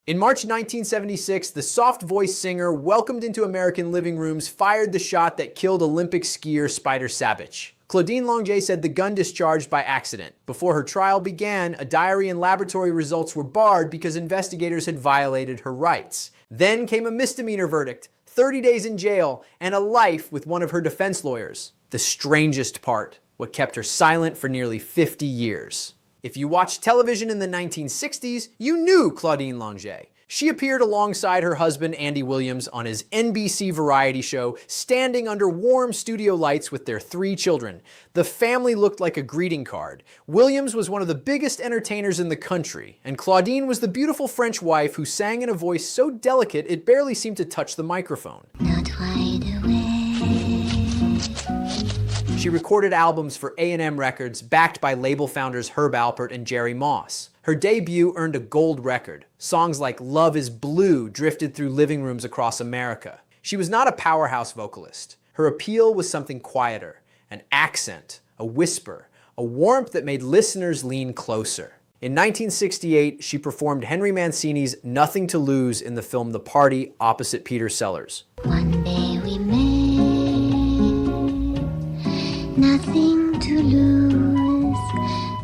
In March 1976, the soft-voiced singer, welcomed into American living rooms, fired the shot that killed Olympic skier Spider Sabich. Claudine Longet said the gun discharged by accident. Before her trial began, a diary and laboratory results were barred because investigators had violated her rights. Then came a misdemeanor verdict, 30 days in jail, and a life with one of her defense lawyers. The strangest part, what kept her silent for nearly 50 years. If you watched television in the 1960s, you knew Claudine Longet. She appeared alongside her husband Andy Williams on his NBC variety show, standing under warm studio lights with their 3 children. The family looked like a greeting card. Williams was one of the biggest entertainers in the country, and Claudine was the beautiful French wife who sang in a voice so delicate it barely seemed to touch the microphone. Not wide awake. She recorded albums for A&M Records, backed by label founders Herb Alpert and Jerry Moss. Her debut earned a gold record. Songs like Love is Blue drifted through living rooms across America. She was not a powerhouse vocalist. Her appeal was something quieter, an accent, a whisper, a warmth that made listeners lean closer. In 1968, she performed Henry Mancini's Nothing to Lose in the film The Party opposite Peter Sellers. One day we met, nothing to lose.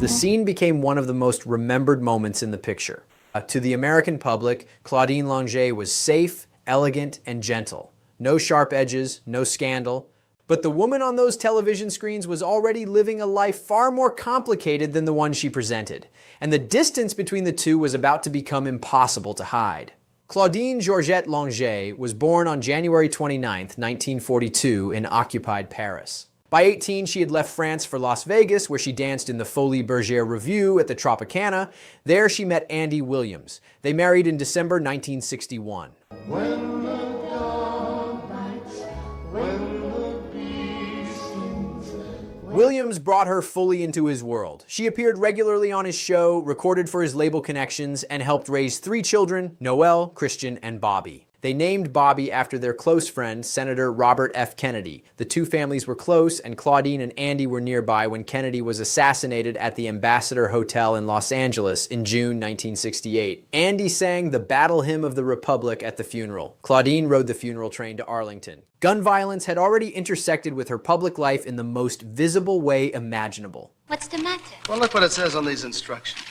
The scene became one of the most remembered moments in the picture. To the American public, Claudine Longet was safe, elegant, and gentle. No sharp edges, no scandal. But the woman on those television screens was already living a life far more complicated than the one she presented. And the distance between the two was about to become impossible to hide. Claudine Georgette Longet was born on January 29, 1942 in occupied Paris. By 18, she had left France for Las Vegas, where she danced in the Folies Bergère Revue at the Tropicana. There she met Andy Williams. They married in December 1961. When the dog bites, when the bee stings. Williams brought her fully into his world. She appeared regularly on his show, recorded for his label connections, and helped raise 3 children, Noel, Christian, and Bobby. They named Bobby after their close friend, Senator Robert F. Kennedy. The 2 families were close, and Claudine and Andy were nearby when Kennedy was assassinated at the Ambassador Hotel in Los Angeles in June 1968. Andy sang the Battle Hymn of the Republic at the funeral. Claudine rode the funeral train to Arlington. Gun violence had already intersected with her public life in the most visible way imaginable. What's the matter? Well, look what it says on these instructions.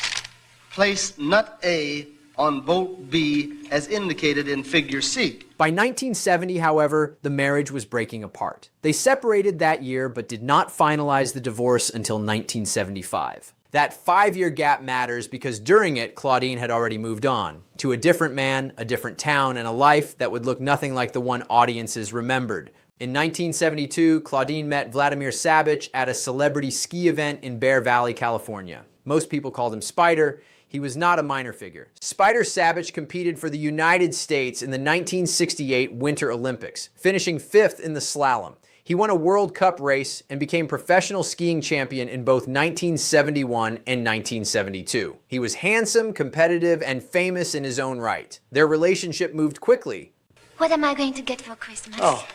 Place nut A on bolt B as indicated in figure C. By 1970, however, the marriage was breaking apart. They separated that year but did not finalize the divorce until 1975. That 5-year gap matters because during it, Claudine had already moved on to a different man, a different town, and a life that would look nothing like the one audiences remembered. In 1972, Claudine met Vladimir Sabich at a celebrity ski event in Bear Valley, California. Most people called him Spider. He was not a minor figure. Spider Sabich competed for the United States in the 1968 Winter Olympics, finishing 5th in the slalom. He won a World Cup race and became professional skiing champion in both 1971 and 1972. He was handsome, competitive, and famous in his own right. Their relationship moved quickly. What am I going to get for Christmas? Oh,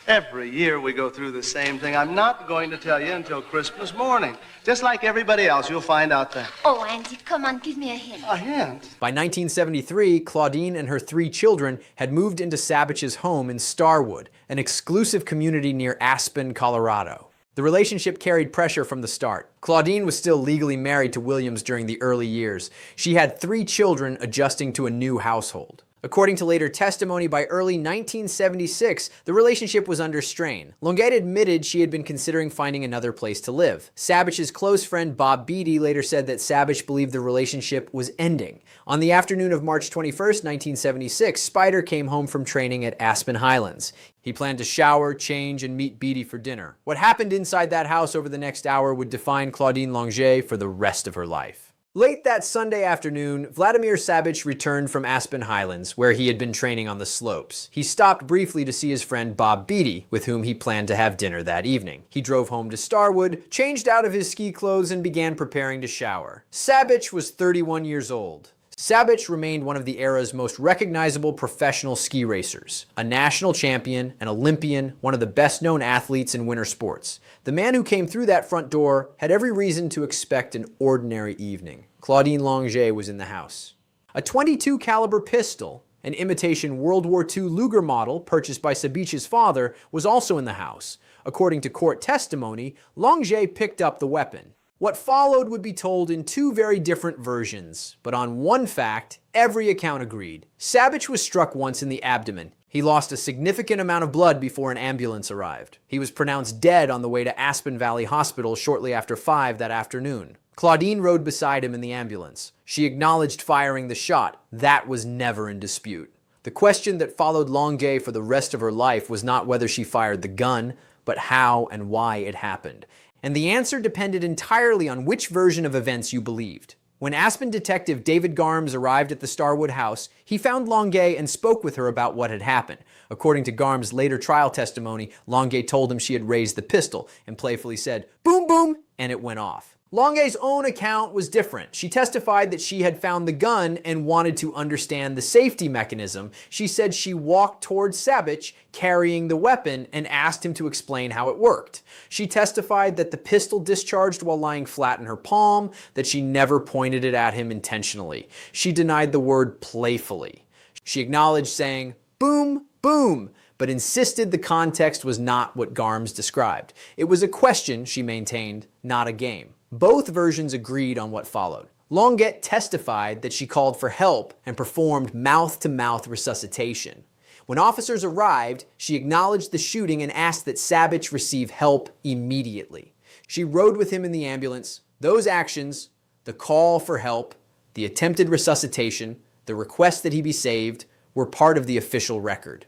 every year we go through the same thing. I'm not going to tell you until Christmas morning. Just like everybody else, you'll find out then. Oh, Andy, come on, give me a hint. A hint? By 1973, Claudine and her 3 children had moved into Sabich's home in Starwood, an exclusive community near Aspen, Colorado. The relationship carried pressure from the start. Claudine was still legally married to Williams during the early years. She had 3 children adjusting to a new household. According to later testimony, by early 1976, the relationship was under strain. Longet admitted she had been considering finding another place to live. Sabich's close friend Bob Beatty later said that Sabich believed the relationship was ending. On the afternoon of March 21, 1976, Spider came home from training at Aspen Highlands. He planned to shower, change, and meet Beatty for dinner. What happened inside that house over the next hour would define Claudine Longet for the rest of her life. Late that Sunday afternoon, Vladimir Sabich returned from Aspen Highlands, where he had been training on the slopes. He stopped briefly to see his friend Bob Beatty, with whom he planned to have dinner that evening. He drove home to Starwood, changed out of his ski clothes, and began preparing to shower. Sabich was 31 years old. Sabich remained one of the era's most recognizable professional ski racers, a national champion, an Olympian, one of the best-known athletes in winter sports. The man who came through that front door had every reason to expect an ordinary evening. Claudine Longet was in the house. A .22 caliber pistol, an imitation World War II Luger model purchased by Sabich's father, was also in the house. According to court testimony, Longet picked up the weapon. What followed would be told in two very different versions, but on one fact, every account agreed. Sabich was struck once in the abdomen. He lost a significant amount of blood before an ambulance arrived. He was pronounced dead on the way to Aspen Valley Hospital shortly after 5 that afternoon. Claudine rode beside him in the ambulance. She acknowledged firing the shot. That was never in dispute. The question that followed Longet for the rest of her life was not whether she fired the gun, but how and why it happened. And the answer depended entirely on which version of events you believed. When Aspen detective David Garms arrived at the Starwood house, he found Longet and spoke with her about what had happened. According to Garms' later trial testimony, Longet told him she had raised the pistol and playfully said, "Boom, boom," and it went off. Longet's own account was different. She testified that she had found the gun and wanted to understand the safety mechanism. She said she walked towards Sabich carrying the weapon and asked him to explain how it worked. She testified that the pistol discharged while lying flat in her palm, that she never pointed it at him intentionally. She denied the word playfully. She acknowledged saying, "Boom, boom," but insisted the context was not what Garms described. It was a question, she maintained, not a game. Both versions agreed on what followed. Longet testified that she called for help and performed mouth-to-mouth resuscitation. When officers arrived, she acknowledged the shooting and asked that Sabich receive help immediately. She rode with him in the ambulance. Those actions, the call for help, the attempted resuscitation, the request that he be saved, were part of the official record.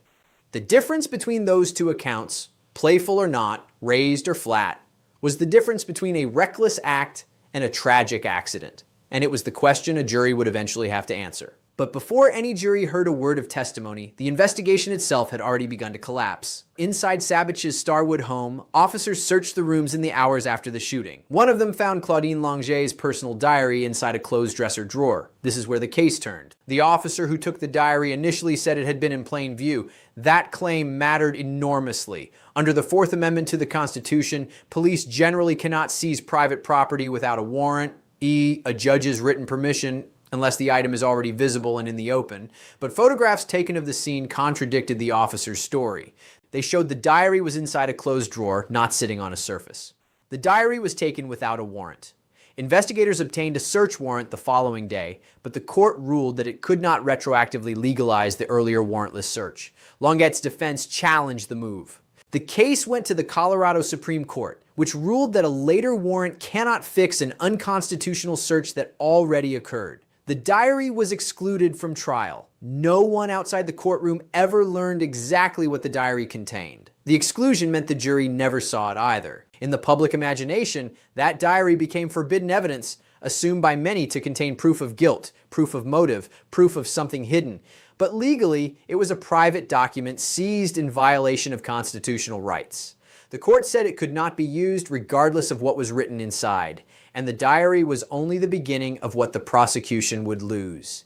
The difference between those two accounts, playful or not, raised or flat, was the difference between a reckless act and a tragic accident. And it was the question a jury would eventually have to answer. But before any jury heard a word of testimony, the investigation itself had already begun to collapse. Inside Sabich's Starwood home, officers searched the rooms in the hours after the shooting. One of them found Claudine Longet's personal diary inside a closed dresser drawer. This is where the case turned. The officer who took the diary initially said it had been in plain view. That claim mattered enormously. Under the Fourth Amendment to the Constitution, police generally cannot seize private property without a warrant, a judge's written permission, unless the item is already visible and in the open. But photographs taken of the scene contradicted the officer's story. They showed the diary was inside a closed drawer, not sitting on a surface. The diary was taken without a warrant. Investigators obtained a search warrant the following day, but the court ruled that it could not retroactively legalize the earlier warrantless search. Longet's defense challenged the move. The case went to the Colorado Supreme Court, which ruled that a later warrant cannot fix an unconstitutional search that already occurred. The diary was excluded from trial. No one outside the courtroom ever learned exactly what the diary contained. The exclusion meant the jury never saw it either. In the public imagination, that diary became forbidden evidence, assumed by many to contain proof of guilt, proof of motive, proof of something hidden. But legally, it was a private document seized in violation of constitutional rights. The court said it could not be used regardless of what was written inside, and the diary was only the beginning of what the prosecution would lose.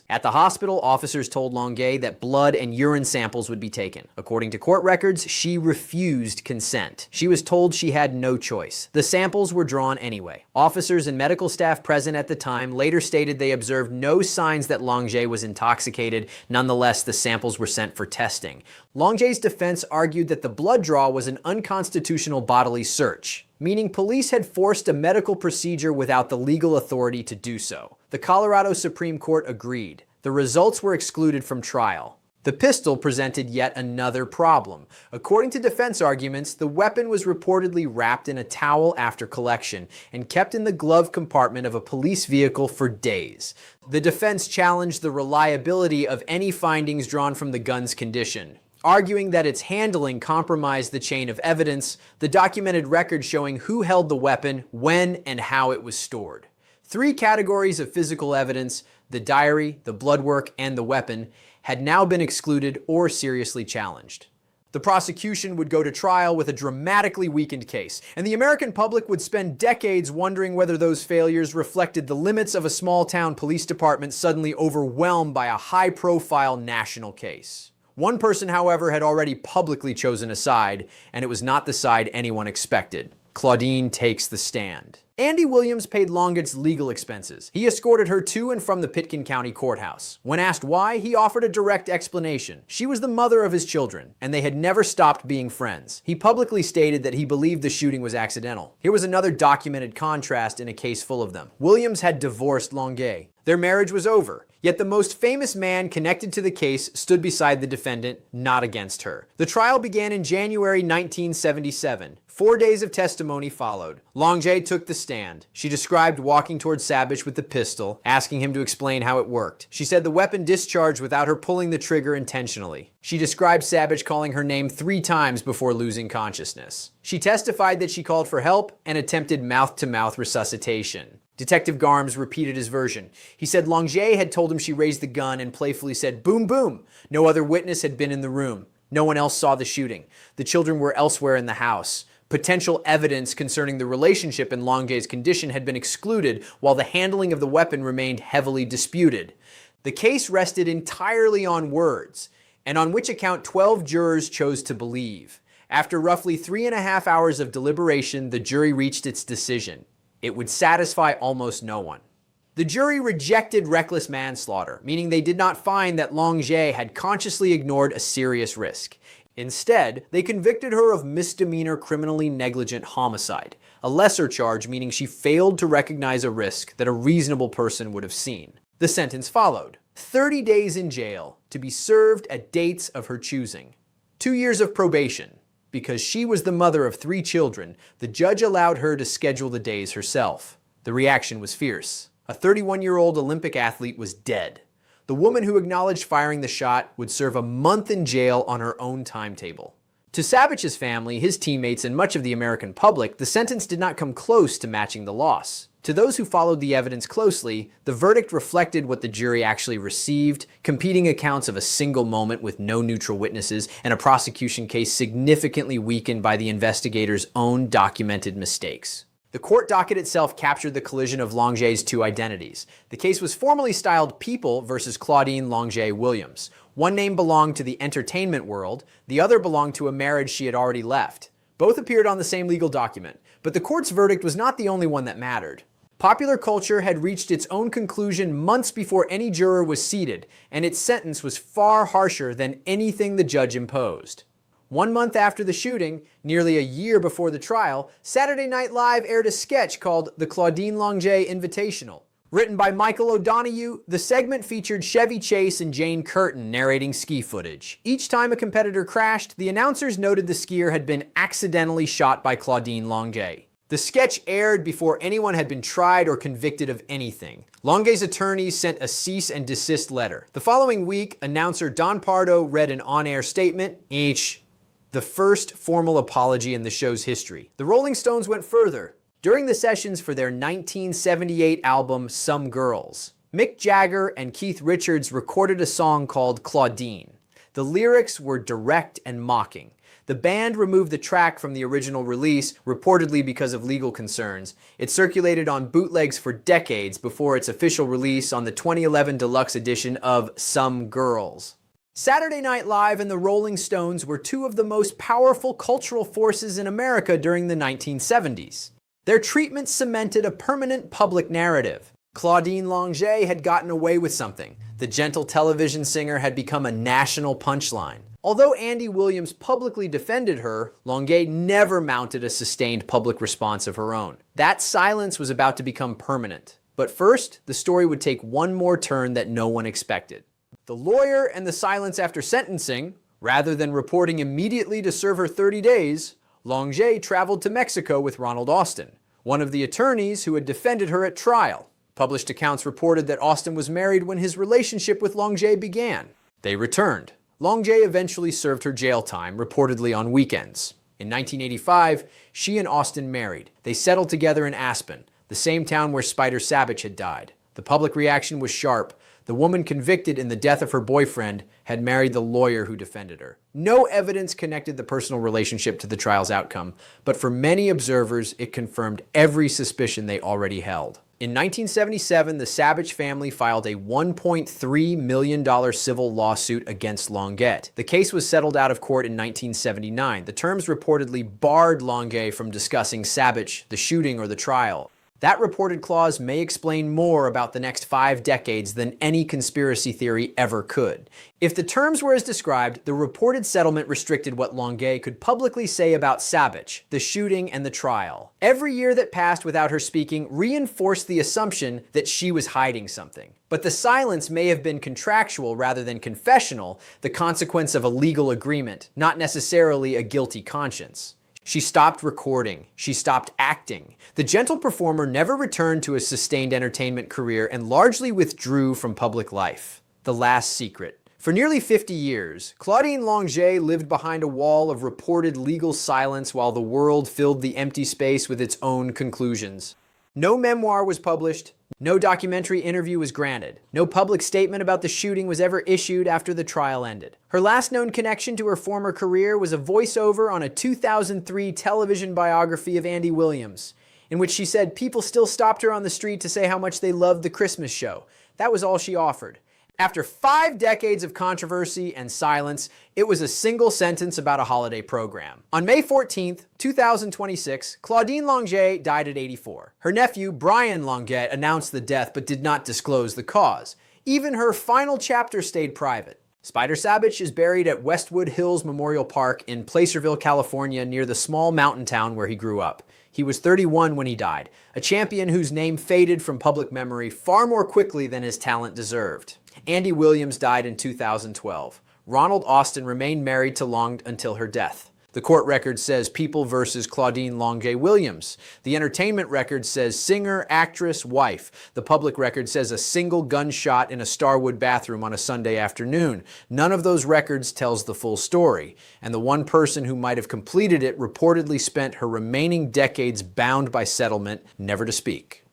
At the hospital, officers told Longet that blood and urine samples would be taken. According to court records, she refused consent. She was told she had no choice. The samples were drawn anyway. Officers and medical staff present at the time later stated they observed no signs that Longet was intoxicated. Nonetheless, the samples were sent for testing. Longet's defense argued that the blood draw was an unconstitutional bodily search, meaning police had forced a medical procedure without the legal authority to do so. The Colorado Supreme Court agreed. The results were excluded from trial. The pistol presented yet another problem. According to defense arguments, the weapon was reportedly wrapped in a towel after collection and kept in the glove compartment of a police vehicle for days. The defense challenged the reliability of any findings drawn from the gun's condition, arguing that its handling compromised the chain of evidence, the documented record showing who held the weapon, when, and how it was stored. 3 categories of physical evidence, the diary, the blood work, and the weapon, had now been excluded or seriously challenged. The prosecution would go to trial with a dramatically weakened case, and the American public would spend decades wondering whether those failures reflected the limits of a small-town police department suddenly overwhelmed by a high-profile national case. One person, however, had already publicly chosen a side, and it was not the side anyone expected. Claudine takes the stand. Andy Williams paid Longet's legal expenses. He escorted her to and from the Pitkin County Courthouse. When asked why, he offered a direct explanation. She was the mother of his children, and they had never stopped being friends. He publicly stated that he believed the shooting was accidental. Here was another documented contrast in a case full of them. Williams had divorced Longet. Their marriage was over. Yet the most famous man connected to the case stood beside the defendant, not against her. The trial began in January 1977. 4 days of testimony followed. Longet took the stand. She described walking towards Savage with the pistol, asking him to explain how it worked. She said the weapon discharged without her pulling the trigger intentionally. She described Savage calling her name 3 times before losing consciousness. She testified that she called for help and attempted mouth-to-mouth resuscitation. Detective Garms repeated his version. He said Longet had told him she raised the gun and playfully said, "Boom, boom." No other witness had been in the room. No one else saw the shooting. The children were elsewhere in the house. Potential evidence concerning the relationship and Longet's condition had been excluded, while the handling of the weapon remained heavily disputed. The case rested entirely on words, and on which account 12 jurors chose to believe. After roughly 3.5 hours of deliberation, the jury reached its decision. It would satisfy almost no one. The jury rejected reckless manslaughter, meaning they did not find that Longet had consciously ignored a serious risk. Instead, they convicted her of misdemeanor criminally negligent homicide, a lesser charge meaning she failed to recognize a risk that a reasonable person would have seen. The sentence followed: 30 days in jail, to be served at dates of her choosing. 2 years of probation. Because she was the mother of 3 children, the judge allowed her to schedule the days herself. The reaction was fierce. A 31-year-old Olympic athlete was dead. The woman who acknowledged firing the shot would serve a month in jail on her own timetable. To Savage's family, his teammates, and much of the American public, the sentence did not come close to matching the loss. To those who followed the evidence closely, the verdict reflected what the jury actually received: competing accounts of a single moment with no neutral witnesses, and a prosecution case significantly weakened by the investigators' own documented mistakes. The court docket itself captured the collision of Longet's 2 identities. The case was formally styled People versus Claudine Longet Williams. One name belonged to the entertainment world, the other belonged to a marriage she had already left. Both appeared on the same legal document, but the court's verdict was not the only one that mattered. Popular culture had reached its own conclusion months before any juror was seated, and its sentence was far harsher than anything the judge imposed. 1 month after the shooting, nearly a year before the trial, Saturday Night Live aired a sketch called The Claudine Longet Invitational. Written by Michael O'Donoghue, the segment featured Chevy Chase and Jane Curtin narrating ski footage. Each time a competitor crashed, the announcers noted the skier had been accidentally shot by Claudine Longet. The sketch aired before anyone had been tried or convicted of anything. Longet's attorneys sent a cease and desist letter. The following week, announcer Don Pardo read an on-air statement, the first formal apology in the show's history. The Rolling Stones went further. During the sessions for their 1978 album, Some Girls, Mick Jagger and Keith Richards recorded a song called Claudine. The lyrics were direct and mocking. The band removed the track from the original release, reportedly because of legal concerns. It circulated on bootlegs for decades before its official release on the 2011 deluxe edition of Some Girls. Saturday Night Live and the Rolling Stones were 2 of the most powerful cultural forces in America during the 1970s. Their treatment cemented a permanent public narrative. Claudine Longet had gotten away with something. The gentle television singer had become a national punchline. Although Andy Williams publicly defended her, Longet never mounted a sustained public response of her own. That silence was about to become permanent. But first, the story would take one more turn that no one expected. The lawyer and the silence after sentencing, rather than reporting immediately to serve her 30 days, Longet traveled to Mexico with Ronald Austin, one of the attorneys who had defended her at trial. Published accounts reported that Austin was married when his relationship with Longet began. They returned. Longet eventually served her jail time, reportedly on weekends. In 1985, she and Austin married. They settled together in Aspen, the same town where Spider Savage had died. The public reaction was sharp. The woman convicted in the death of her boyfriend had married the lawyer who defended her. No evidence connected the personal relationship to the trial's outcome, but for many observers, it confirmed every suspicion they already held. In 1977, the Savage family filed a $1.3 million civil lawsuit against Longet. The case was settled out of court in 1979. The terms reportedly barred Longet from discussing Savage, the shooting, or the trial. That reported clause may explain more about the next 5 decades than any conspiracy theory ever could. If the terms were as described, the reported settlement restricted what Longet could publicly say about Sabbage, the shooting, and the trial. Every year that passed without her speaking reinforced the assumption that she was hiding something. But the silence may have been contractual rather than confessional, the consequence of a legal agreement, not necessarily a guilty conscience. She stopped recording. She stopped acting. The gentle performer never returned to a sustained entertainment career and largely withdrew from public life. The last secret. For nearly 50 years, Claudine Longet lived behind a wall of reported legal silence while the world filled the empty space with its own conclusions. No memoir was published. No documentary interview was granted. No public statement about the shooting was ever issued after the trial ended. Her last known connection to her former career was a voiceover on a 2003 television biography of Andy Williams, in which she said people still stopped her on the street to say how much they loved the Christmas show. That was all she offered. After 5 decades of controversy and silence, it was a single sentence about a holiday program. On May 14, 2026, Claudine Longet died at 84. Her nephew, Brian Longet, announced the death but did not disclose the cause. Even her final chapter stayed private. Spider Sabbage is buried at Westwood Hills Memorial Park in Placerville, California, near the small mountain town where he grew up. He was 31 when he died, a champion whose name faded from public memory far more quickly than his talent deserved. Andy Williams died in 2012. Ronald Austin remained married to Long until her death. The court record says People versus Claudine Longet Williams. The entertainment record says singer, actress, wife. The public record says a single gunshot in a Starwood bathroom on a Sunday afternoon. None of those records tells the full story. And the one person who might have completed it reportedly spent her remaining decades bound by settlement, never to speak.